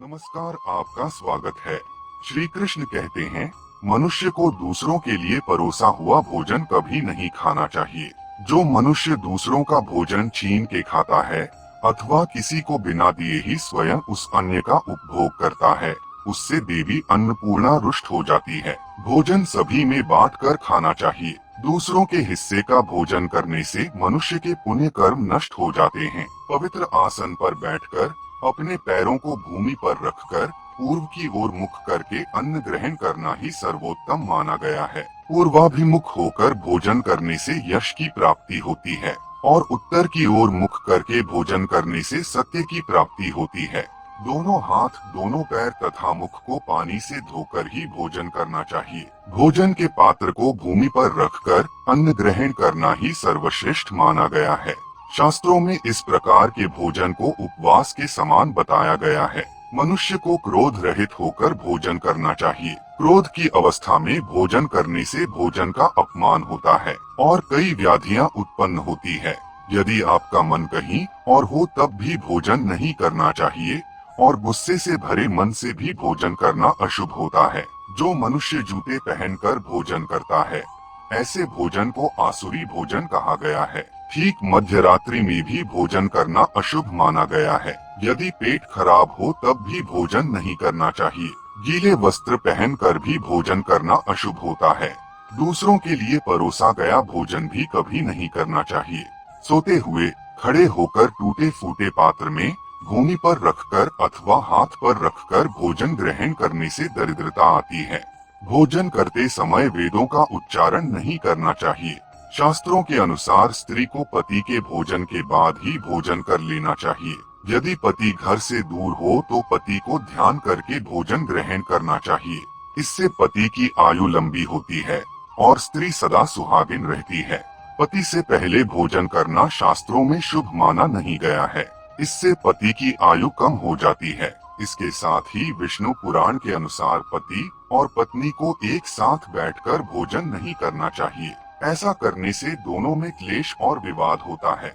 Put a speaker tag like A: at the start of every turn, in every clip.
A: नमस्कार, आपका स्वागत है। श्री कृष्ण कहते हैं, मनुष्य को दूसरों के लिए परोसा हुआ भोजन कभी नहीं खाना चाहिए। जो मनुष्य दूसरों का भोजन छीन के खाता है अथवा किसी को बिना दिए ही स्वयं उस अन्य का उपभोग करता है, उससे देवी अन्नपूर्णा रुष्ट हो जाती है। भोजन सभी में बांटकर खाना चाहिए। दूसरों के हिस्से का भोजन करने से मनुष्य के पुण्य कर्म नष्ट हो जाते हैं। पवित्र आसन पर बैठकर अपने पैरों को भूमि पर रखकर पूर्व की ओर मुख करके अन्न ग्रहण करना ही सर्वोत्तम माना गया है। पूर्वाभिमुख होकर भोजन करने से यश की प्राप्ति होती है और उत्तर की ओर मुख करके भोजन करने से सत्य की प्राप्ति होती है। दोनों हाथ, दोनों पैर तथा मुख को पानी से धोकर ही भोजन करना चाहिए। भोजन के पात्र को भूमि पर रखकर अन्न ग्रहण करना ही सर्वश्रेष्ठ माना गया है। शास्त्रों में इस प्रकार के भोजन को उपवास के समान बताया गया है। मनुष्य को क्रोध रहित होकर भोजन करना चाहिए। क्रोध की अवस्था में भोजन करने से भोजन का अपमान होता है और कई व्याधियां उत्पन्न होती है। यदि आपका मन कहीं और हो तब भी भोजन नहीं करना चाहिए और गुस्से से भरे मन से भी भोजन करना अशुभ होता है। जो मनुष्य जूते पहनकर भोजन करता है, ऐसे भोजन को आसुरी भोजन कहा गया है। ठीक मध्य रात्रि में भी भोजन करना अशुभ माना गया है। यदि पेट खराब हो तब भी भोजन नहीं करना चाहिए। गीले वस्त्र पहनकर भी भोजन करना अशुभ होता है। दूसरों के लिए परोसा गया भोजन भी कभी नहीं करना चाहिए। सोते हुए, खड़े होकर टूटे फूटे पात्र में भूमि पर रखकर अथवा हाथ पर रखकर भोजन ग्रहण करने से दरिद्रता आती है। भोजन करते समय वेदों का उच्चारण नहीं करना चाहिए। शास्त्रों के अनुसार स्त्री को पति के भोजन के बाद ही भोजन कर लेना चाहिए। यदि पति घर से दूर हो तो पति को ध्यान करके भोजन ग्रहण करना चाहिए। इससे पति की आयु लंबी होती है और स्त्री सदा सुहागिन रहती है। पति से पहले भोजन करना शास्त्रों में शुभ माना नहीं गया है। इससे पति की आयु कम हो जाती है। इसके साथ ही विष्णु पुराण के अनुसार पति और पत्नी को एक साथ बैठकर भोजन नहीं करना चाहिए। ऐसा करने से दोनों में क्लेश और विवाद होता है।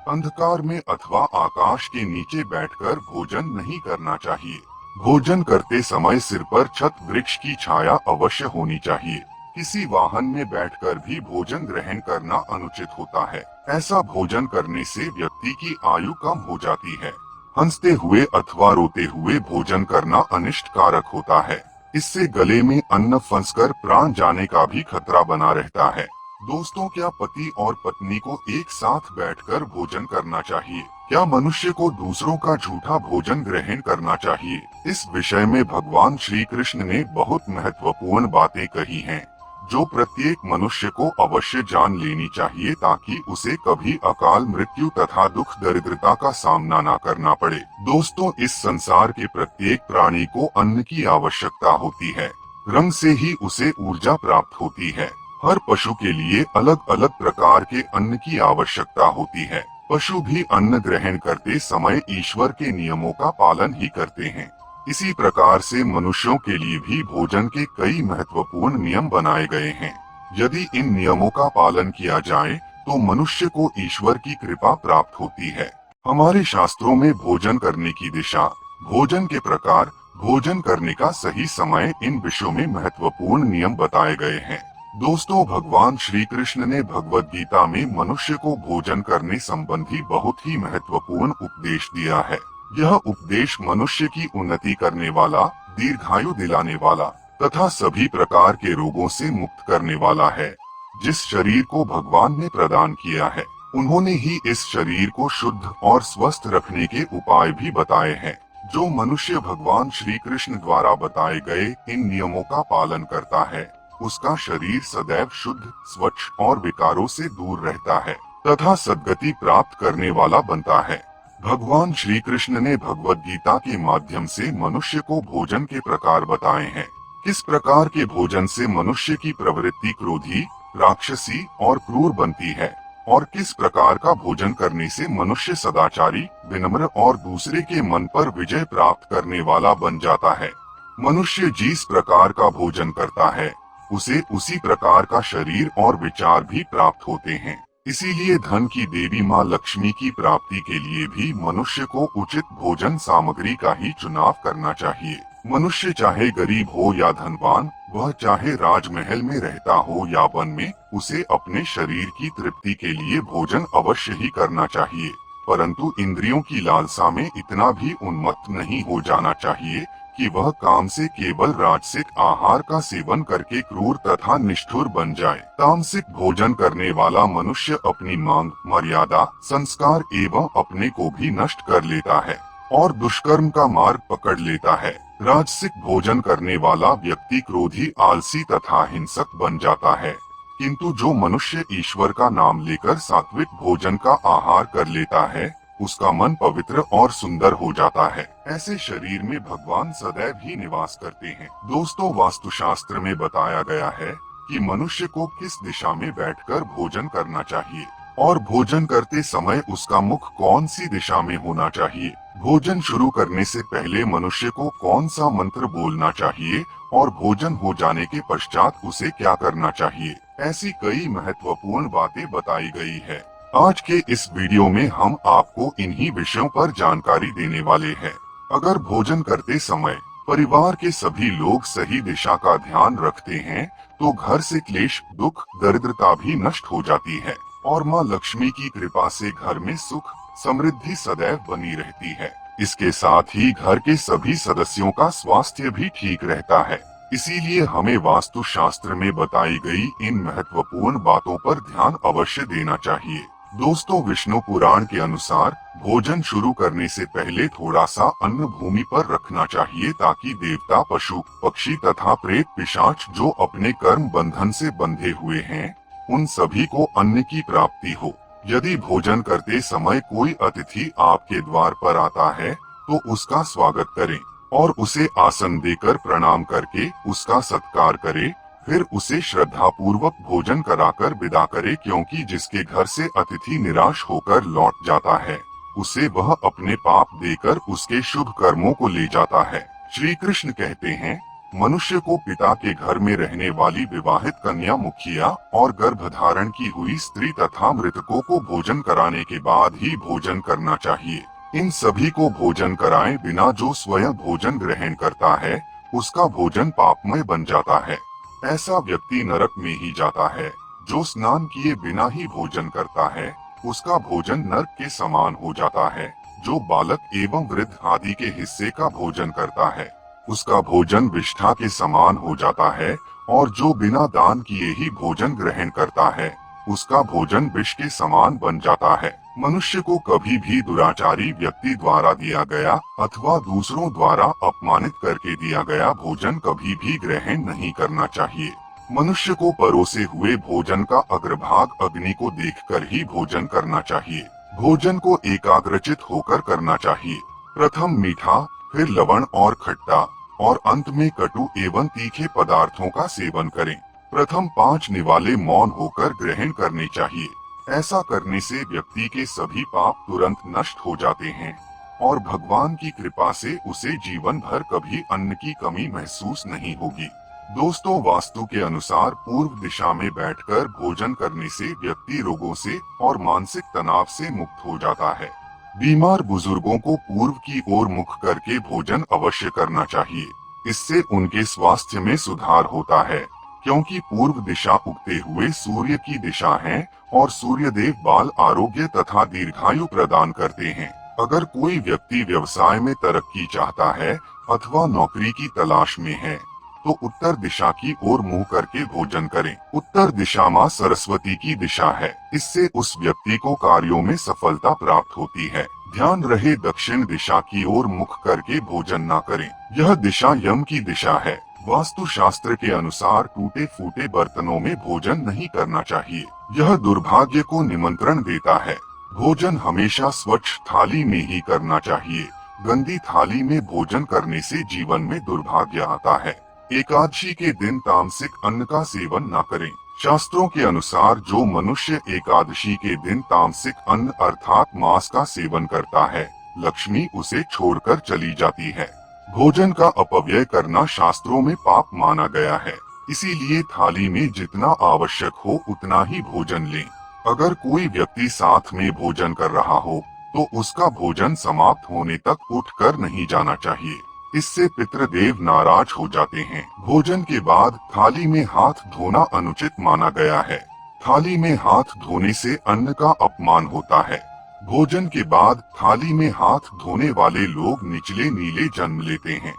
A: अंधकार में अथवा आकाश के नीचे बैठकर भोजन नहीं करना चाहिए। भोजन करते समय सिर पर छत वृक्ष की छाया अवश्य होनी चाहिए। किसी वाहन में बैठकर भी भोजन ग्रहण करना अनुचित होता है। ऐसा भोजन करने से व्यक्ति की आयु कम हो जाती है। हंसते हुए अथवा रोते हुए भोजन करना अनिष्ट कारक होता है। इससे गले में अन्न फंसकर प्राण जाने का भी खतरा बना रहता है। दोस्तों, क्या पति और पत्नी को एक साथ बैठकर भोजन करना चाहिए? क्या मनुष्य को दूसरों का झूठा भोजन ग्रहण करना चाहिए? इस विषय में भगवान श्री कृष्ण ने बहुत महत्वपूर्ण बातें कही हैं, जो प्रत्येक मनुष्य को अवश्य जान लेनी चाहिए ताकि उसे कभी अकाल मृत्यु तथा दुख दरिद्रता का सामना न करना पड़े। दोस्तों, इस संसार के प्रत्येक प्राणी को अन्न की आवश्यकता होती है। रंग से ही उसे ऊर्जा प्राप्त होती है। हर पशु के लिए अलग अलग प्रकार के अन्न की आवश्यकता होती है। पशु भी अन्न ग्रहण करते समय ईश्वर के नियमों का पालन ही करते हैं। इसी प्रकार से मनुष्यों के लिए भी भोजन के कई महत्वपूर्ण नियम बनाए गए हैं। यदि इन नियमों का पालन किया जाए तो मनुष्य को ईश्वर की कृपा प्राप्त होती है। हमारे शास्त्रों में भोजन करने की दिशा, भोजन के प्रकार, भोजन करने का सही समय, इन विषयों में महत्वपूर्ण नियम बताए गए हैं। दोस्तों, भगवान श्री कृष्ण ने भगवत गीता में मनुष्य को भोजन करने संबंधी बहुत ही महत्वपूर्ण उपदेश दिया है। यह उपदेश मनुष्य की उन्नति करने वाला, दीर्घायु दिलाने वाला तथा सभी प्रकार के रोगों से मुक्त करने वाला है। जिस शरीर को भगवान ने प्रदान किया है, उन्होंने ही इस शरीर को शुद्ध और स्वस्थ रखने के उपाय भी बताए हैं। जो मनुष्य भगवान श्री कृष्ण द्वारा बताए गए इन नियमों का पालन करता है, उसका शरीर सदैव शुद्ध, स्वच्छ और विकारों से दूर रहता है तथा सद्गति प्राप्त करने वाला बनता है। भगवान श्री कृष्ण ने भगवत गीता के माध्यम से मनुष्य को भोजन के प्रकार बताए हैं। किस प्रकार के भोजन से मनुष्य की प्रवृत्ति क्रोधी, राक्षसी और क्रूर बनती है और किस प्रकार का भोजन करने से मनुष्य सदाचारी, विनम्र और दूसरे के मन पर विजय प्राप्त करने वाला बन जाता है। मनुष्य जिस प्रकार का भोजन करता है, उसे उसी प्रकार का शरीर और विचार भी प्राप्त होते हैं। इसीलिए धन की देवी माँ लक्ष्मी की प्राप्ति के लिए भी मनुष्य को उचित भोजन सामग्री का ही चुनाव करना चाहिए। मनुष्य चाहे गरीब हो या धनवान, वह चाहे राजमहल में रहता हो या वन में, उसे अपने शरीर की तृप्ति के लिए भोजन अवश्य ही करना चाहिए। परंतु इंद्रियों की लालसा में इतना भी उन्मत्त नहीं हो जाना चाहिए कि वह काम से केवल राजसिक आहार का सेवन करके क्रूर तथा निष्ठुर बन जाए। तामसिक भोजन करने वाला मनुष्य अपनी मांग, मर्यादा, संस्कार एवं अपने को भी नष्ट कर लेता है और दुष्कर्म का मार्ग पकड़ लेता है। राजसिक भोजन करने वाला व्यक्ति क्रोधी, आलसी तथा हिंसक बन जाता है। किंतु जो मनुष्य ईश्वर का नाम लेकर सात्विक भोजन का आहार कर लेता है, उसका मन पवित्र और सुंदर हो जाता है। ऐसे शरीर में भगवान सदैव ही निवास करते हैं। दोस्तों, वास्तुशास्त्र में बताया गया है कि मनुष्य को किस दिशा में बैठकर भोजन करना चाहिए और भोजन करते समय उसका मुख कौन सी दिशा में होना चाहिए। भोजन शुरू करने से पहले मनुष्य को कौन सा मंत्र बोलना चाहिए और भोजन हो जाने के पश्चात उसे क्या करना चाहिए। ऐसी कई महत्वपूर्ण बातें बताई गई है। आज के इस वीडियो में हम आपको इन्हीं विषयों पर जानकारी देने वाले हैं। अगर भोजन करते समय परिवार के सभी लोग सही दिशा का ध्यान रखते हैं, तो घर से क्लेश, दुख, दरिद्रता भी नष्ट हो जाती है और माँ लक्ष्मी की कृपा से घर में सुख, समृद्धि सदैव बनी रहती है। इसके साथ ही घर के सभी सदस्यों का स्वास्थ्य भी ठीक रहता है। इसीलिए हमें वास्तु शास्त्र में बताई गई इन महत्वपूर्ण बातों पर ध्यान अवश्य देना चाहिए। दोस्तों, विष्णु पुराण के अनुसार भोजन शुरू करने से पहले थोड़ा सा अन्न भूमि पर रखना चाहिए, ताकि देवता, पशु, पक्षी तथा प्रेत, पिशाच जो अपने कर्म बंधन से बंधे हुए हैं, उन सभी को अन्न की प्राप्ति हो। यदि भोजन करते समय कोई अतिथि आपके द्वार पर आता है, तो उसका स्वागत करें और उसे आसन देकर प्रणाम करके उसका सत्कार करें। फिर उसे श्रद्धा पूर्वक भोजन कराकर विदा करे, क्योंकि जिसके घर से अतिथि निराश होकर लौट जाता है, उसे वह अपने पाप देकर उसके शुभ कर्मों को ले जाता है। श्री कृष्ण कहते हैं, मनुष्य को पिता के घर में रहने वाली विवाहित कन्या, मुखिया और गर्भधारण की हुई स्त्री तथा मृतकों को भोजन कराने के बाद ही भोजन करना चाहिए। इन सभी को भोजन कराए बिना जो स्वयं भोजन ग्रहण करता है, उसका भोजन पापमय बन जाता है। ऐसा व्यक्ति नरक में ही जाता है। जो स्नान किए बिना ही भोजन करता है, उसका भोजन नरक के समान हो जाता है। जो बालक एवं वृद्ध आदि के हिस्से का भोजन करता है, उसका भोजन विष्ठा के समान हो जाता है। और जो बिना दान किए ही भोजन ग्रहण करता है, उसका भोजन विष के समान बन जाता है। मनुष्य को कभी भी दुराचारी व्यक्ति द्वारा दिया गया अथवा दूसरों द्वारा अपमानित करके दिया गया भोजन कभी भी ग्रहण नहीं करना चाहिए। मनुष्य को परोसे हुए भोजन का अग्रभाग अग्नि को देखकर ही भोजन करना चाहिए। भोजन को एकाग्रचित होकर करना चाहिए। प्रथम मीठा, फिर लवण और खट्टा, और अंत में कटु एवं तीखे पदार्थों का सेवन करें। प्रथम 5 निवाले मौन होकर ग्रहण करने चाहिए। ऐसा करने से व्यक्ति के सभी पाप तुरंत नष्ट हो जाते हैं और भगवान की कृपा से उसे जीवन भर कभी अन्न की कमी महसूस नहीं होगी। दोस्तों, वास्तु के अनुसार पूर्व दिशा में बैठकर भोजन करने से व्यक्ति रोगों से और मानसिक तनाव से मुक्त हो जाता है। बीमार बुजुर्गों को पूर्व की ओर मुख करके भोजन अवश्य करना चाहिए। इससे उनके स्वास्थ्य में सुधार होता है, क्योंकि पूर्व दिशा उगते हुए सूर्य की दिशा है और सूर्य देव बाल, आरोग्य तथा दीर्घायु प्रदान करते हैं। अगर कोई व्यक्ति व्यवसाय में तरक्की चाहता है अथवा नौकरी की तलाश में है, तो उत्तर दिशा की ओर मुंह करके भोजन करें। उत्तर दिशा माँ सरस्वती की दिशा है। इससे उस व्यक्ति को कार्यों में सफलता प्राप्त होती है। ध्यान रहे, दक्षिण दिशा की ओर मुख करके भोजन न करें। यह दिशा यम की दिशा है। वास्तु शास्त्र के अनुसार टूटे फूटे बर्तनों में भोजन नहीं करना चाहिए। यह दुर्भाग्य को निमंत्रण देता है। भोजन हमेशा स्वच्छ थाली में ही करना चाहिए। गंदी थाली में भोजन करने से जीवन में दुर्भाग्य आता है। एकादशी के दिन तामसिक अन्न का सेवन न करें। शास्त्रों के अनुसार जो मनुष्य एकादशी के दिन तामसिक अन्न अर्थात मांस का सेवन करता है, लक्ष्मी उसे छोड़कर चली जाती है। भोजन का अपव्यय करना शास्त्रों में पाप माना गया है। इसीलिए थाली में जितना आवश्यक हो उतना ही भोजन लें। अगर कोई व्यक्ति साथ में भोजन कर रहा हो तो उसका भोजन समाप्त होने तक उठकर नहीं जाना चाहिए। इससे पितृदेव नाराज हो जाते हैं। भोजन के बाद थाली में हाथ धोना अनुचित माना गया है। थाली में हाथ धोने से अन्न का अपमान होता है। भोजन के बाद थाली में हाथ धोने वाले लोग निचले नीले जन्म लेते हैं।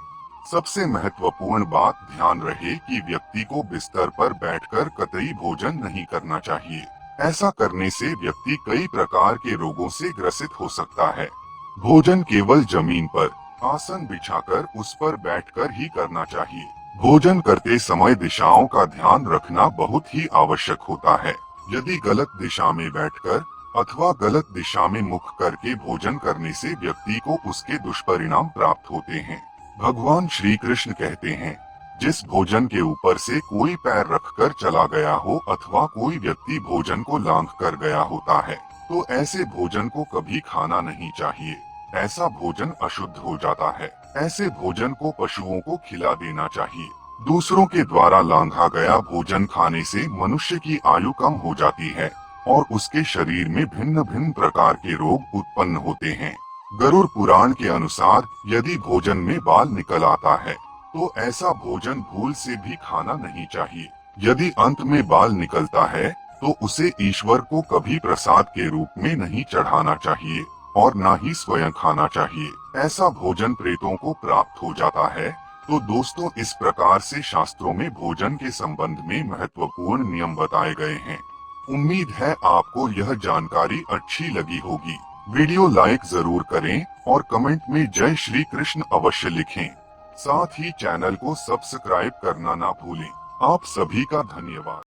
A: सबसे महत्वपूर्ण बात ध्यान रहे कि व्यक्ति को बिस्तर पर बैठकर कतई भोजन नहीं करना चाहिए। ऐसा करने से व्यक्ति कई प्रकार के रोगों से ग्रसित हो सकता है। भोजन केवल जमीन पर आसन बिछाकर उस पर बैठकर ही करना चाहिए। भोजन करते समय दिशाओं का ध्यान रखना बहुत ही आवश्यक होता है। यदि गलत दिशा में बैठकर अथवा गलत दिशा में मुख करके भोजन करने से व्यक्ति को उसके दुष्परिणाम प्राप्त होते हैं। भगवान श्री कृष्ण कहते हैं, जिस भोजन के ऊपर से कोई पैर रखकर चला गया हो अथवा कोई व्यक्ति भोजन को लांघ कर गया होता है तो ऐसे भोजन को कभी खाना नहीं चाहिए। ऐसा भोजन अशुद्ध हो जाता है। ऐसे भोजन को पशुओं को खिला देना चाहिए। दूसरों के द्वारा लांघा गया भोजन खाने से मनुष्य की आयु कम हो जाती है और उसके शरीर में भिन्न भिन्न प्रकार के रोग उत्पन्न होते हैं। गरुड़ पुराण के अनुसार यदि भोजन में बाल निकल आता है तो ऐसा भोजन भूल से भी खाना नहीं चाहिए। यदि अंत में बाल निकलता है तो उसे ईश्वर को कभी प्रसाद के रूप में नहीं चढ़ाना चाहिए और न ही स्वयं खाना चाहिए। ऐसा भोजन प्रेतों को प्राप्त हो जाता है। तो दोस्तों, इस प्रकार से शास्त्रों में भोजन के संबंध में महत्वपूर्ण नियम बताए गए हैं। उम्मीद है आपको यह जानकारी अच्छी लगी होगी। वीडियो लाइक जरूर करें और कमेंट में जय श्री कृष्ण अवश्य लिखें। साथ ही चैनल को सब्सक्राइब करना ना भूलें। आप सभी का धन्यवाद।